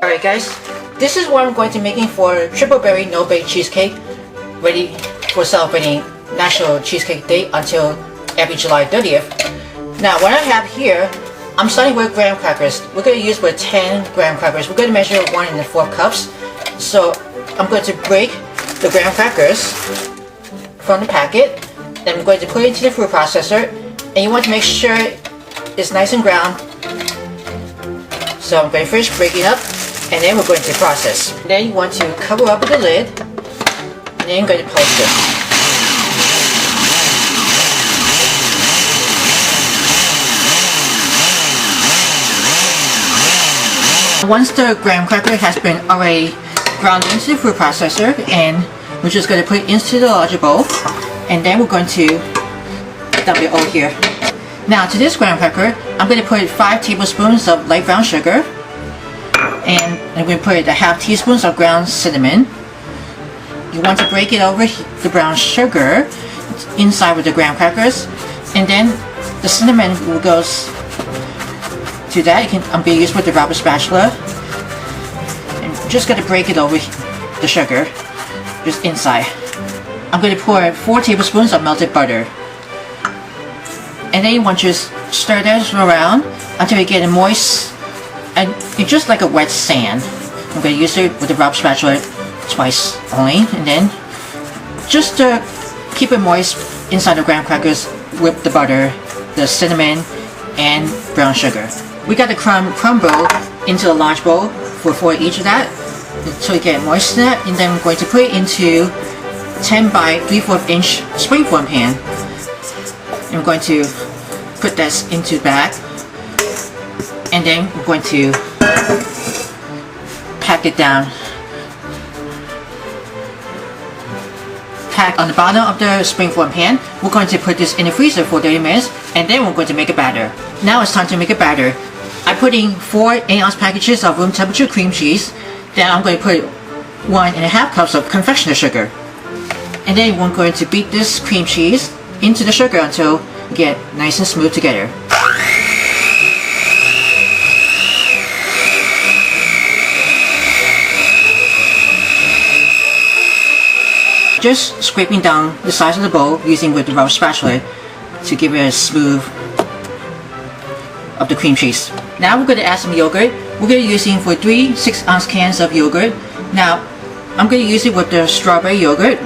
Alright guys, this is what I'm going to be making for triple berry no bake cheesecake, ready for celebrating National Cheesecake Day until every July 30th. Now what I have here, I'm starting with graham crackers. We're going to use with 10 graham crackers. We're going to measure 1 4 cups. So I'm going to break the graham crackers from the packet. Then I'm going to put it into the food processor. And you want to make sure it's nice and brown. So I'm going to first break it up, and then we're going to process. Then you want to cover up with the lid, and then you're going to post it. Once the graham cracker has been already ground into the food processor, and we're just going to put it into the larger bowl, and then we're going to dump it all here. Now to this graham cracker, I'm going to put 5 tablespoons of light brown sugar, and I'm going to put a ½ teaspoon of ground cinnamon. You want to break it over the brown sugar inside with the graham crackers, and then the cinnamon will go to that. I'm going to use with the rubber spatula, and I'm just going to break it over the sugar just inside. I'm going to pour 4 tablespoons of melted butter. And then you want to just stir this around until you get it moist, and it's just like a wet sand. I'm going to use it with the rubber spatula twice only, and then just to keep it moist inside the graham crackers with the butter, the cinnamon, and brown sugar. We got the crumb bowl into a large bowl for each of that, so you get moist in that, and then we're going to put it into 10 by 3/4 inch springform pan. I'm going to put this into the bag, and then we're going to pack it down. Pack on the bottom of the springform pan. We're going to put this in the freezer for 30 minutes, and then we're going to make a batter. Now it's time to make a batter. I'm putting 4 8-ounce packages of room temperature cream cheese. Then I'm going to put 1 1/2 cups of confectioner's sugar. And then we're going to beat this cream cheese into the sugar until you get nice and smooth together. Just scraping down the sides of the bowl using with the rubber spatula to give it a smooth of the cream cheese. Now we're going to add some yogurt. We're going to be using for 3 6-ounce cans of yogurt. Now I'm going to use it with the strawberry yogurt.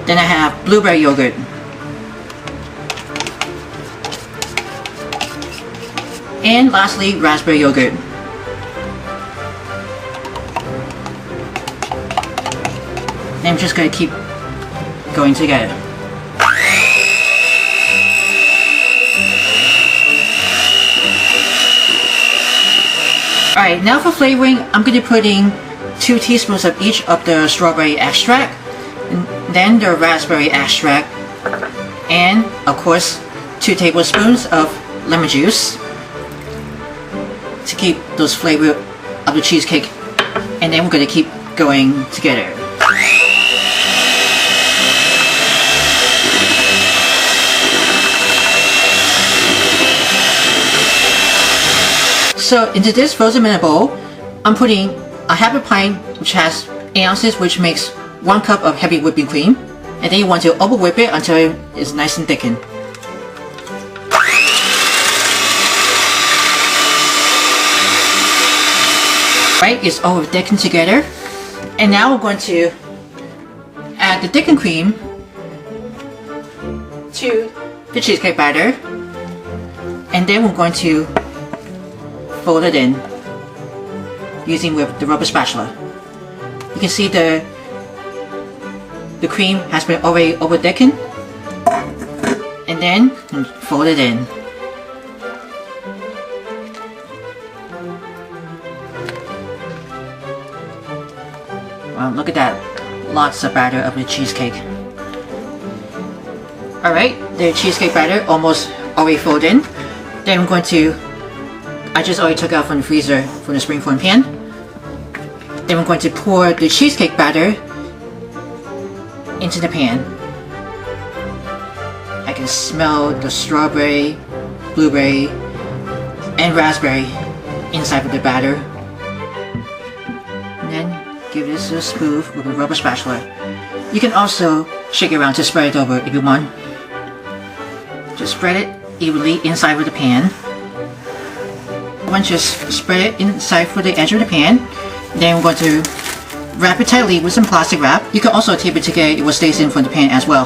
Then I have blueberry yogurt. And lastly, raspberry yogurt. And I'm just going to keep going together. Alright, now for flavoring, I'm going to put in 2 teaspoons of each of the strawberry extract, and then the raspberry extract, and of course 2 tablespoons of lemon juice to keep those flavor of the cheesecake, and then we're going to keep going together. So into this frozen minute bowl, I'm putting a ½ pint, which has 8 ounces, which makes 1 cup of heavy whipping cream, and then you want to over whip it until it's nice and thickened. Right, it's over thickened together, and now we're going to add the thickened cream to the cheesecake batter, and then we're going to fold it in using with the rubber spatula. You can see the cream has been already over thickened, and then fold it in. Wow, look at that, lots of batter of the cheesecake. Alright, the cheesecake batter almost already folded in. Then I'm going to, I just already took out from the freezer from the springform pan. Then we're going to pour the cheesecake batter into the pan. can smell the strawberry, blueberry, and raspberry inside of the batter. And then give this a smooth with a rubber spatula. You can also shake it around to spread it over if you want. Just spread it evenly inside of the pan. Once you spread it inside for the edge of the pan, then we're going to wrap it tightly with some plastic wrap. You can also tape it together, it will stay in from the pan as well.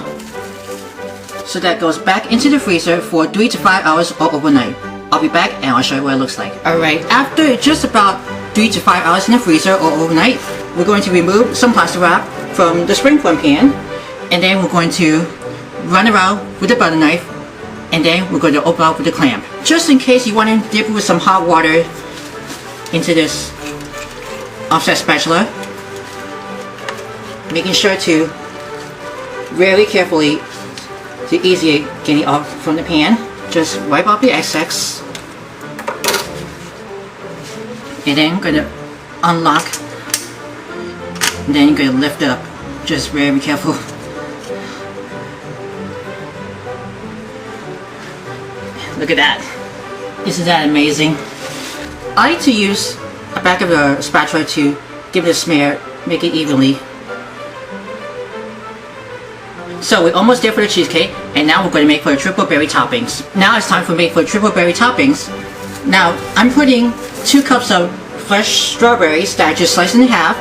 So that goes back into the freezer for 3 to 5 hours or overnight. I'll be back and I'll show you what it looks like. Alright, after just about 3 to 5 hours in the freezer or overnight, we're going to remove some plastic wrap from the springform pan, and then we're going to run around with the butter knife, and then we're going to open up with the clamp. Just in case you want to dip it with some hot water into this offset spatula, making sure to very carefully to easily get it off from the pan. Just wipe off the excess, and then I'm going to unlock, and then you're going to lift up. Just very careful. Look at that. Isn't that amazing? I like to use a back of the spatula to give it a smear, make it evenly. So we're almost there for the cheesecake, and now we're going to make for the triple berry toppings. Now it's time for make for triple berry toppings. Now I'm putting 2 cups of fresh strawberries that I just sliced in half,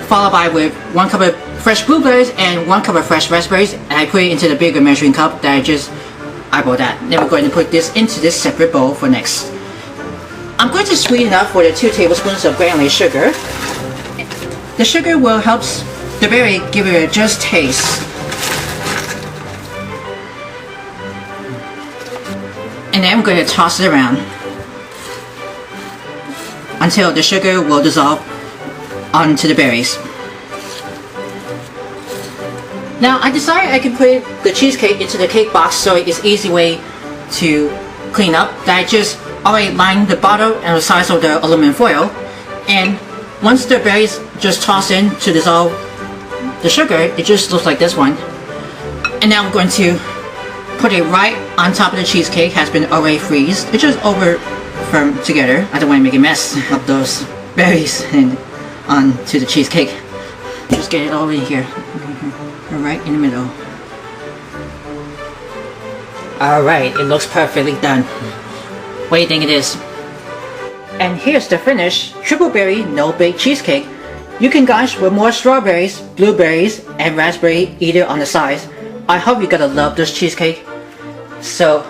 followed by with 1 cup of fresh blueberries and 1 cup of fresh raspberries, and I put it into the bigger measuring cup that I just eyeballed that. Then we're going to put this into this separate bowl for next. I'm going to sweeten up for the 2 tablespoons of granulated sugar. The sugar will help the berry give it a just taste. And then I'm going to toss it around until the sugar will dissolve onto the berries. Now I decided I can put the cheesecake into the cake box so it's an easy way to clean up. That I just already lined the bottom and the sides of the aluminum foil, and once the berries just toss in to dissolve the sugar, it just looks like this one. And now I'm going to put it right on top of the cheesecake. Has been already freezed. It's just over firm together. I don't want to make a mess of those berries and onto the cheesecake. Just get it all in here. Right in the middle. Alright, it looks perfectly done. What do you think it is? And here's the finished triple berry no bake cheesecake. You can garnish with more strawberries, blueberries, and raspberry either on the sides. I hope you're gonna love this cheesecake. So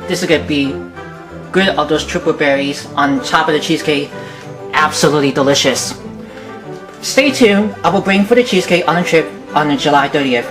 this is gonna be good of those triple berries on top of the cheesecake. Absolutely delicious. Stay tuned, I will bring for the cheesecake on a trip on July 30th.